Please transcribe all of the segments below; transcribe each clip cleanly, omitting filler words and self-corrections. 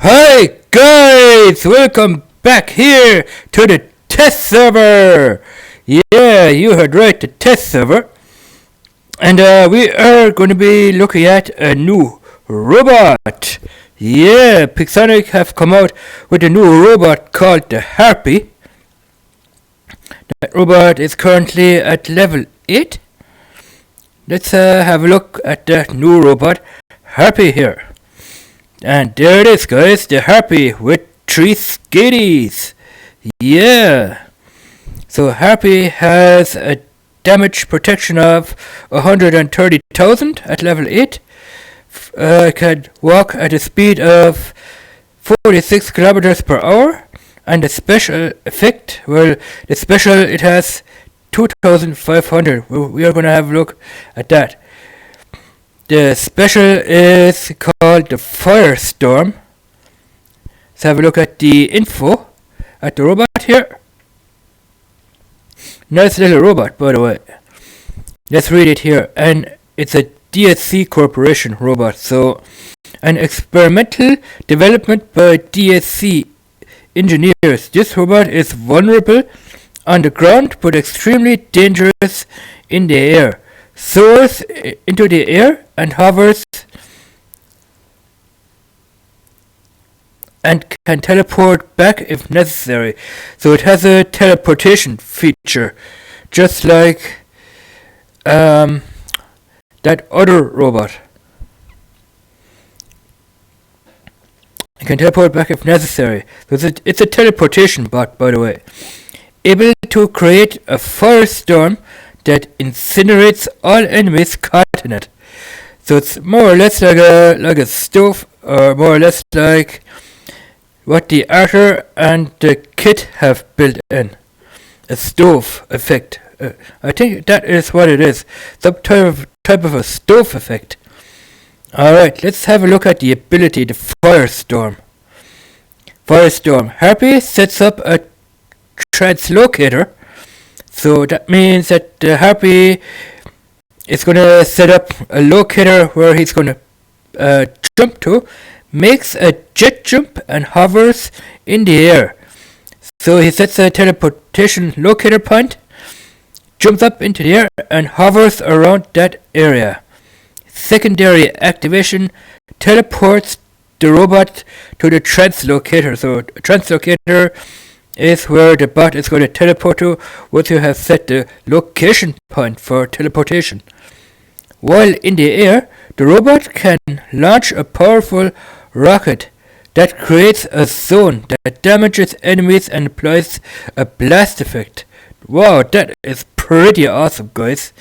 Hi guys, welcome back here to the test server. Yeah, you heard right, the test server. And we are going to be looking at a new robot. Yeah, Pixonic have come out with a new robot called the Harpy. That robot is currently at level 8. Let's have a look at that new robot, Harpy here. And there it is, guys, the Harpy with 3 skaties. Yeah. So Harpy has a damage protection of 130,000 at level 8. Can walk at a speed of 46 kilometers per hour. And the special effect, well, the special, it has 2,500. We are going to have a look at that. The special is called the Firestorm. Let's have a look at the info at the robot here. Nice little robot, by the way. Let's read it here. And it's a DSC Corporation robot. So, an experimental development by DSC engineers. This robot is vulnerable on the ground but extremely dangerous in the air. Soars into the air and hovers and can teleport back if necessary. So it has a teleportation feature, just like that other robot. It can teleport back if necessary. So it's a teleportation bot, by the way. Able to create a firestorm that incinerates all enemies caught in it. So it's more or less like a stove, or more or less like what the Arthur and the Kit have built in. A stove effect. I think that is what it is. Some type of a stove effect. Alright, let's have a look at the ability, the Firestorm. Firestorm. Harpy sets up a translocator. So that means that the Harpy is going to set up a locator where he's going to jump to, makes a jet jump and hovers in the air. So he sets a teleportation locator point, jumps up into the air and hovers around that area. Secondary activation teleports the robot to the translocator. So translocator is where the bot is going to teleport to once you have set the location point for teleportation. While in the air, the robot can launch a powerful rocket that creates a zone that damages enemies and applies a blast effect. Wow, that is pretty awesome, guys.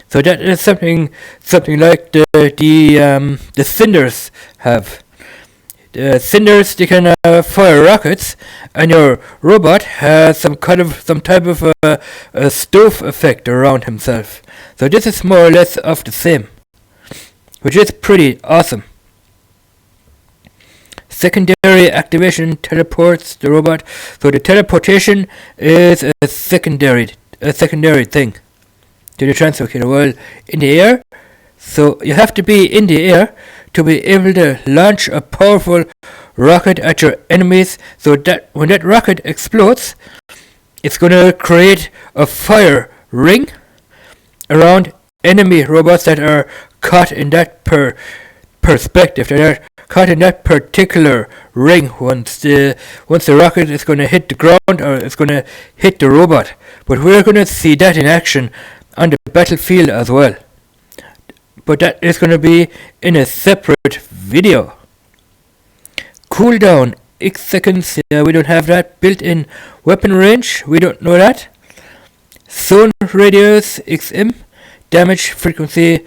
So that is something like the Cinders have. The Cinders, they can fire rockets, and your robot has some type of a stove effect around himself. So this is more or less of the same, which is pretty awesome. Secondary activation teleports the robot. So the teleportation is a secondary thing to the translocator. While in the air, so you have to be in the air to be able to launch a powerful rocket at your enemies, so that when that rocket explodes, it's going to create a fire ring around enemy robots that are caught in that perspective. That are caught in that particular ring once the rocket is going to hit the ground or it's going to hit the robot. But we're going to see that in action on the battlefield as well. But that is going to be in a separate video. Cooldown X seconds. Yeah, we don't have that. Built-in weapon range. We don't know that. Zone radius XM. Damage frequency.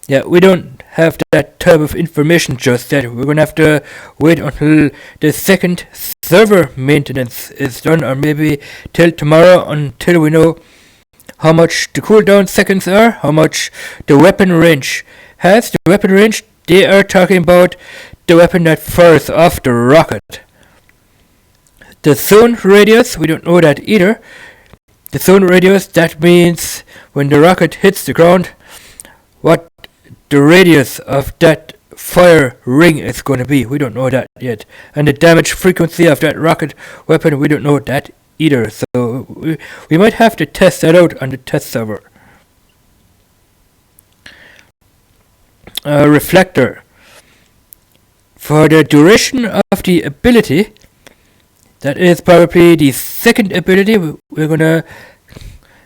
Yeah, we don't have that type of information just yet. We're going to have to wait until the second server maintenance is done, or maybe till tomorrow, until we know how much the cooldown seconds are, how much the weapon range has. The weapon range, they are talking about the weapon that fires off the rocket. The zone radius, we don't know that either. The zone radius, that means when the rocket hits the ground, what the radius of that fire ring is going to be. We don't know that yet. And the damage frequency of that rocket weapon, we don't know that either. So we might have to test that out on the test server. Reflector. For the duration of the ability, that is probably the second ability, we're going to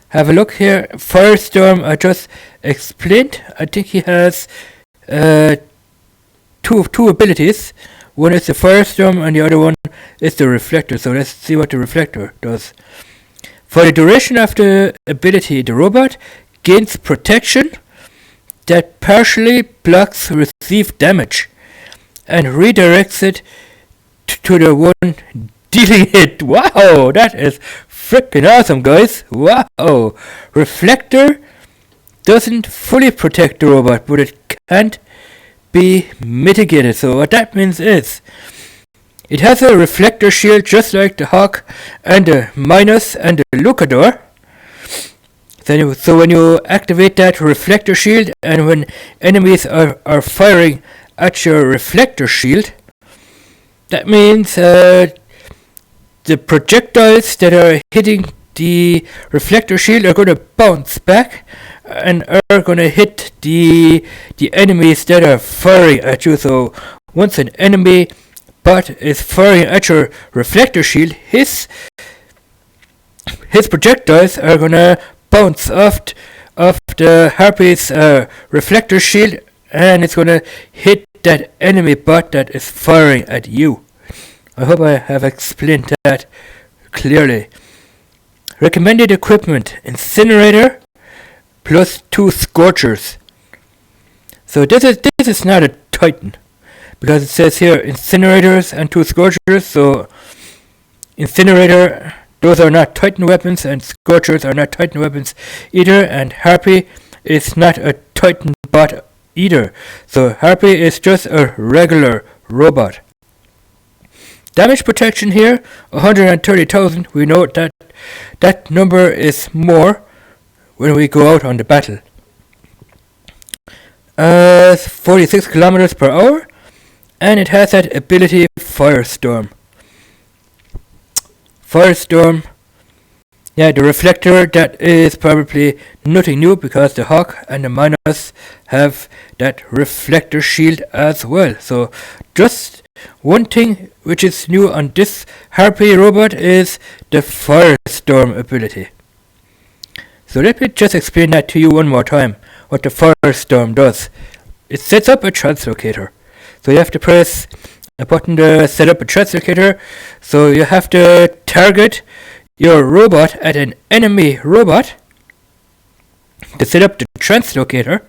have a look here. Firestorm, I just explained. I think he has two abilities. One is the Firestorm and the other one is the Reflector. So let's see what the Reflector does. For the duration of the ability, the robot gains protection that partially blocks received damage and redirects it to the one dealing it. Wow, that is freaking awesome, guys. Wow. Reflector doesn't fully protect the robot, but it can't be mitigated. So what that means is it has a reflector shield just like the Hawk and the Minus and the Lucador. So when you activate that reflector shield and when enemies are firing at your reflector shield, that means the projectiles that are hitting the reflector shield are going to bounce back and are going to hit the enemies that are firing at you. So once an enemy bot is firing at your reflector shield, his projectiles are going to bounce off the harpy's reflector shield, and it's going to hit that enemy bot that is firing at you. I hope I have explained that clearly. Recommended equipment: Incinerator plus 2 Scorchers. So this is not a Titan, because it says here Incinerators and 2 Scorchers. So Incinerator, those are not Titan weapons, and Scorchers are not Titan weapons either, and Harpy is not a Titan bot either. So Harpy is just a regular robot. Damage protection here, 130,000. We know that number is more when we go out on the battle. 46 kilometers per hour, and it has that ability Firestorm. Firestorm, yeah, the Reflector, that is probably nothing new because the Hawk and the Minus have that reflector shield as well. So just one thing which is new on this Harpy robot is the Firestorm ability. So let me just explain that to you one more time, what the Firestorm does. It sets up a translocator. So you have to press a button to set up a translocator. So you have to target your robot at an enemy robot to set up the translocator.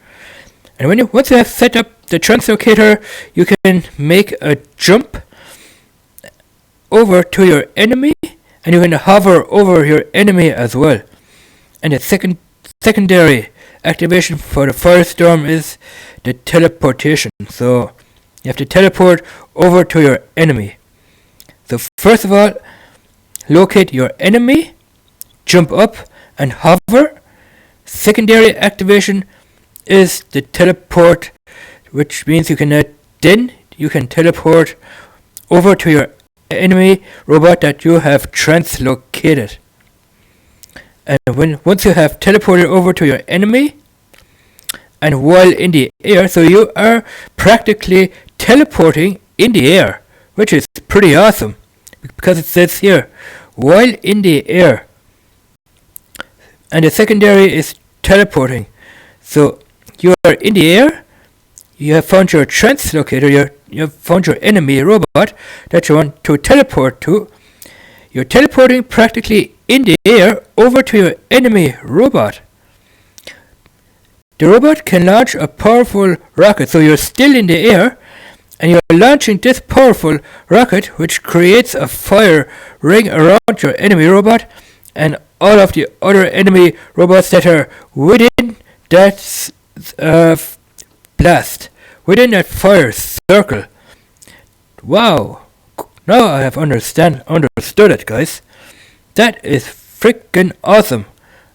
And once you have set up the translocator, you can make a jump over to your enemy, and you can hover over your enemy as well. And the secondary activation for the Firestorm is the teleportation. So you have to teleport over to your enemy. So first of all, locate your enemy, jump up and hover. Secondary activation is the teleport, which means you can teleport over to your enemy robot that you have translocated. And once you have teleported over to your enemy, and while in the air, so you are practically teleporting in the air, which is pretty awesome, because it says here, while in the air. And the secondary is teleporting. So you are in the air, you have found your translocator, you have found your enemy robot that you want to teleport to. You're teleporting practically in the air over to your enemy robot. The robot can launch a powerful rocket, so you're still in the air and you're launching this powerful rocket, which creates a fire ring around your enemy robot and all of the other enemy robots that are within that blast, within that fire circle. Wow! Now I have understood it, guys. That is freaking awesome.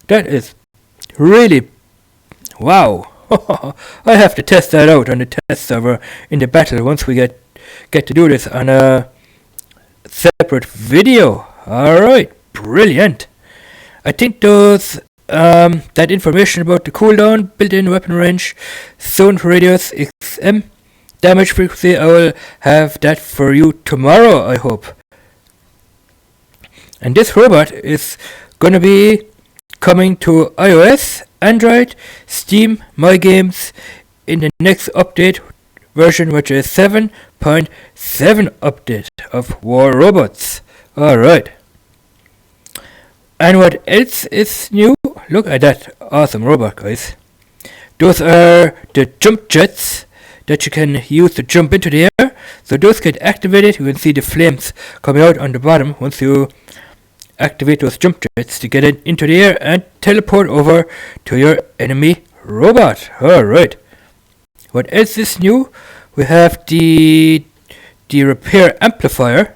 That is really wow. I have to test that out on the test server in the battle once we get to do this on a separate video. Alright, brilliant. I think those that information about the cooldown, built-in weapon range, sound radius, XM, damage frequency, I will have that for you tomorrow, I hope. And this robot is gonna be coming to iOS, Android, Steam, My Games in the next update version, which is 7.7 update of War Robots. Alright. And what else is new? Look at that awesome robot, guys. Those are the jump jets that you can use to jump into the air. So those get activated. You can see the flames coming out on the bottom once you activate those jump jets to get it into the air and teleport over to your enemy robot. Alright. What else is new? We have the repair amplifier.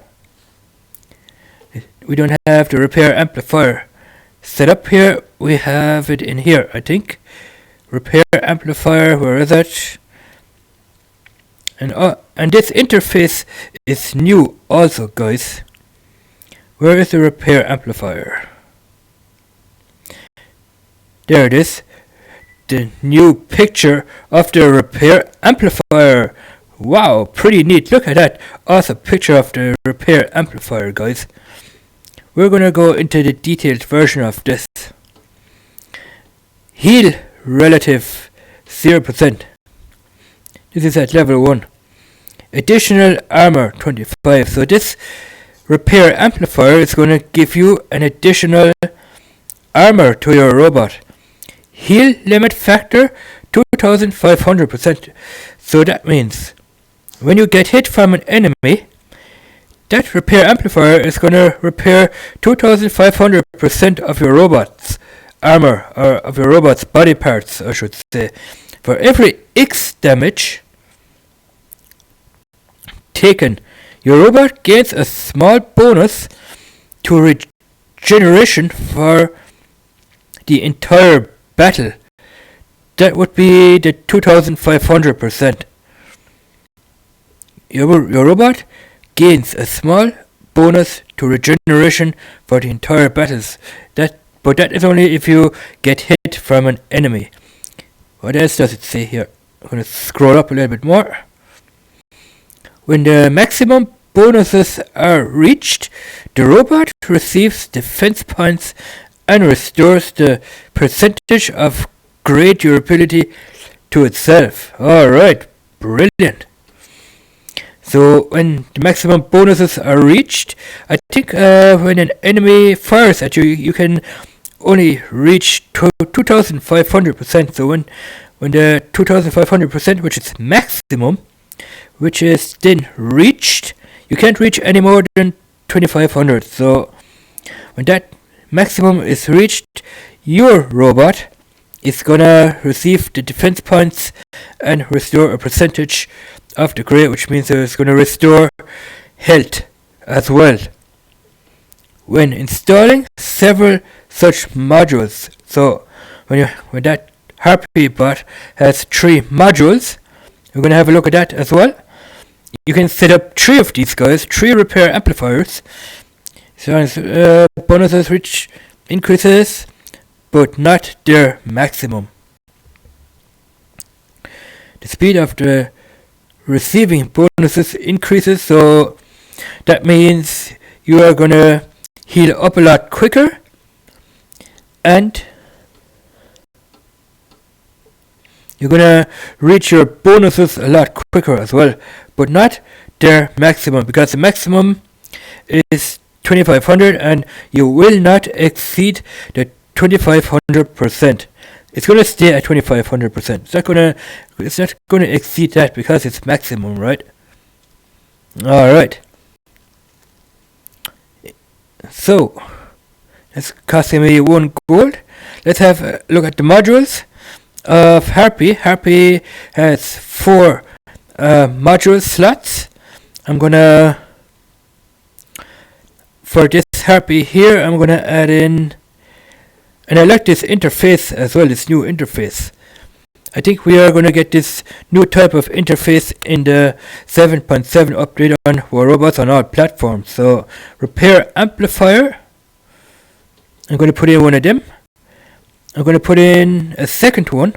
We don't have the repair amplifier set up here. We have it in here, I think. Repair amplifier, where is it? And this interface is new also, guys. Where is the repair amplifier? There it is. The new picture of the repair amplifier. Wow, pretty neat. Look at that awesome picture of the repair amplifier, guys. We're gonna go into the detailed version of this. Heal relative 0%. This is at level 1. Additional armor 25. So this repair amplifier is gonna give you an additional armor to your robot. Heal limit factor 2500%. So that means when you get hit from an enemy, that repair amplifier is gonna repair 2500% of your robot's armor, or of your robot's body parts, I should say. For every X damage taken, your robot gains a small bonus to regeneration for the entire battle. That would be the 2500%. Your robot gains a small bonus to regeneration for the entire battles. But that is only if you get hit from an enemy. What else does it say here? I'm going to scroll up a little bit more. When the maximum bonuses are reached, the robot receives defense points and restores the percentage of great durability to itself. Alright, brilliant. So when the maximum bonuses are reached, I think when an enemy fires at you, you can only reach 2500%. So when the 2500%, which is maximum, which is then reached, you can't reach any more than 2500. So when that maximum is reached, your robot is gonna receive the defense points and restore a percentage of the grade, which means it's gonna restore health as well when installing several such modules. So when that harpy bot has 3 modules, we're gonna have a look at that as well. You can set up 3 of these guys, 3 repair amplifiers. So bonuses which increases, but not their maximum. The speed of the receiving bonuses increases, so that means you are gonna heal up a lot quicker, and you're gonna reach your bonuses a lot quicker as well, but not their maximum, because the maximum is 2500 and you will not exceed the 2500%. It's gonna stay at 2500%. It's not gonna exceed that because it's maximum, right? Alright. So it's costing me 1 gold. Let's have a look at the modules of Harpy. Harpy has 4 module slots. For this Harpy here, I'm gonna add in, and I like this interface as well, this new interface. I think we are going to get this new type of interface in the 7.7 update on warrobots on all platforms. So, repair amplifier. I'm going to put in one of them. I'm going to put in a second one.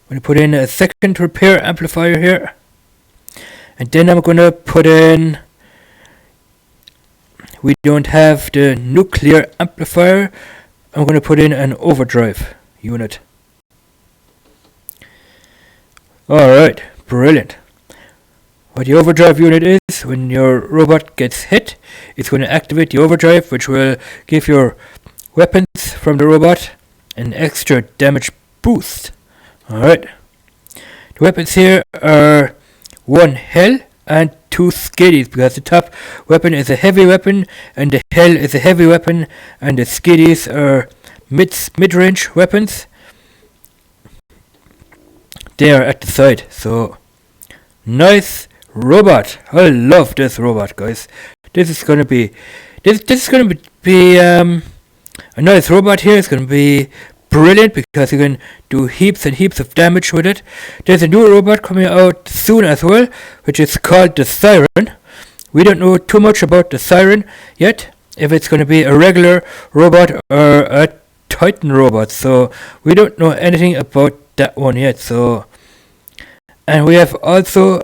I'm going to put in a second repair amplifier here. And then I'm going to put in... We don't have the nuclear amplifier. I'm going to put in an overdrive unit. Alright, brilliant. What the overdrive unit is, when your robot gets hit, it's going to activate the overdrive, which will give your weapons from the robot an extra damage boost. Alright. The weapons here are 1 hell and 2 skiddies, because the top weapon is a heavy weapon and the hell is a heavy weapon, and the skiddies are mid-range weapons. They are at the side. So nice robot. I love this robot, guys. This is gonna be a nice robot here. It's gonna be brilliant because you can do heaps and heaps of damage with it. There's a new robot coming out soon as well, which is called the Siren. We don't know too much about the Siren yet, if it's going to be a regular robot or a Titan robot, so we don't know anything about that one yet. So, and we have also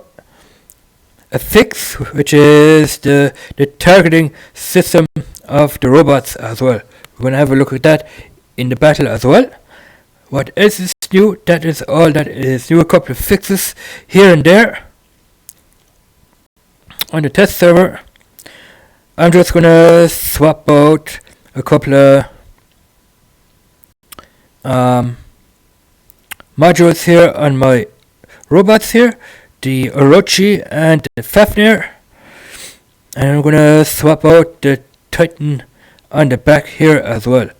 a fix, which is the targeting system of the robots as well. We're going to have a look at that in the battle as well. What else is new? That is all that is new. A couple of fixes here and there on the test server. I'm just gonna swap out a couple of modules here on my robots here, the Orochi and the Fafnir, and I'm gonna swap out the Titan on the back here as well.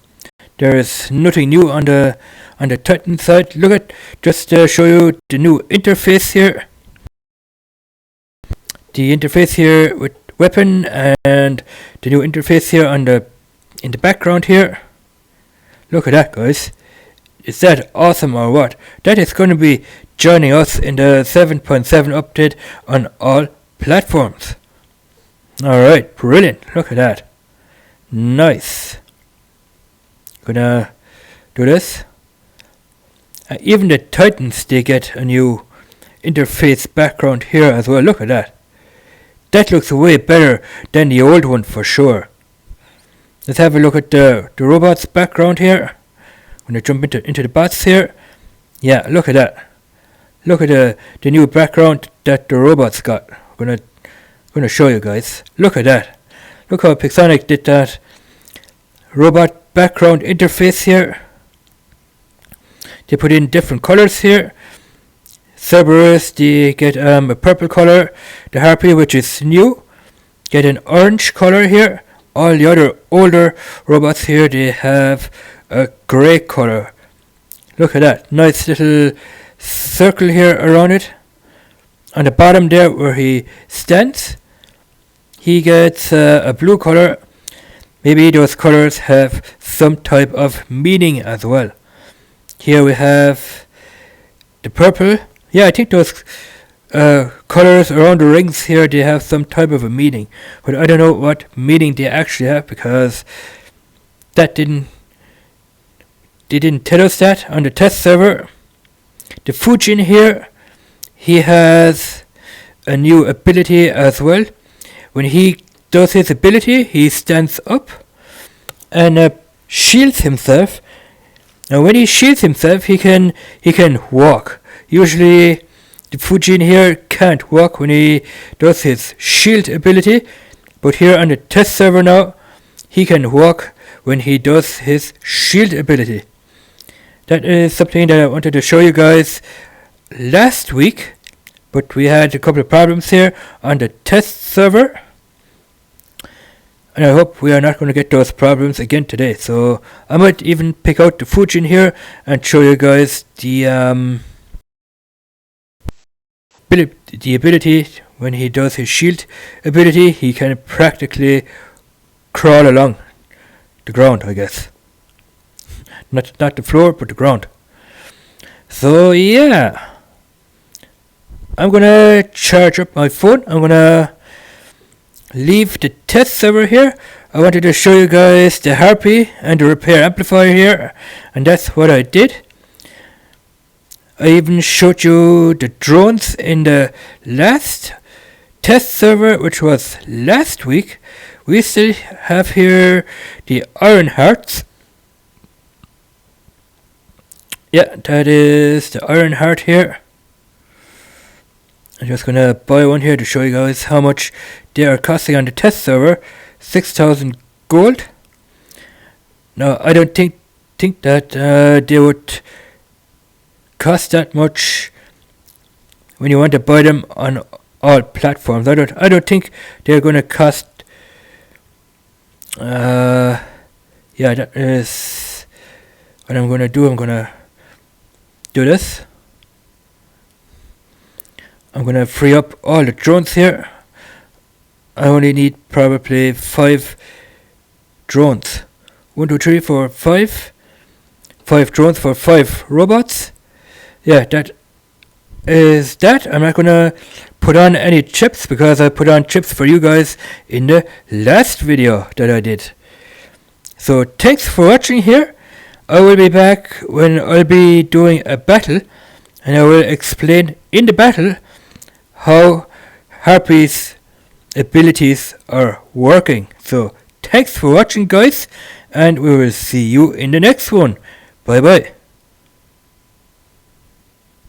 There is nothing new on the Titan side. Look at, just to show you the new interface here. The interface here with weapon and the new interface here on in the background here. Look at that, guys. Is that awesome or what? That is going to be joining us in the 7.7 update on all platforms. Alright, brilliant. Look at that. Nice. Gonna do this. Even the Titans, they get a new interface background here as well. Look at that. That looks way better than the old one for sure. Let's have a look at the robot's background here. I'm gonna jump into the bots here. Yeah, look at that. Look at the new background that the robots got. I'm gonna show you guys. Look at that. Look how Pixonic did that robot background interface here. They put in different colors here. Cerberus, they get a purple color. The harpy, which is new, get an orange color here. All the other older robots here, they have a grey color. Look at that. Nice little circle here around it. On the bottom there where he stands, he gets a blue color. Maybe those colors have some type of meaning as well. Here we have the purple. Yeah, I think those colors around the rings here, they have some type of a meaning. But I don't know what meaning they actually have, because they didn't tell us that on the test server. The Fujin here, he has a new ability as well. When he does his ability, he stands up and shields himself. Now when he shields himself, he can walk. Usually the Fujin here can't walk when he does his shield ability, but here on the test server now, he can walk when he does his shield ability. That is something that I wanted to show you guys last week, but we had a couple of problems here on the test server. And I hope we are not going to get those problems again today. So I might even pick out the Fujin here and show you guys the ability. When he does his shield ability, he can practically crawl along the ground, I guess. not the floor, but the ground. So yeah, I'm gonna charge up my phone. I'm gonna leave the test server here. I wanted to show you guys the harpy and the repair amplifier here, and that's what I did. I even showed you the drones in the last test server, which was last week. We still have here the iron hearts. Yeah, that is the iron heart here. I'm just gonna buy one here to show you guys how much they are costing on the test server. 6,000 gold. Now I don't think that they would cost that much when you want to buy them on all platforms. I don't think they're gonna cost. Yeah, that is what I'm gonna do. I'm gonna do this. I'm gonna free up all the drones here. I only need probably 5 drones. 1, 2, 3, 4, 5. 5 drones for 5 robots. Yeah, that is that. I'm not gonna put on any chips because I put on chips for you guys in the last video that I did. So thanks for watching here. I will be back when I'll be doing a battle, and I will explain in the battle how Harpy's abilities are working. So thanks for watching, guys, and we will see you in the next one. Bye bye.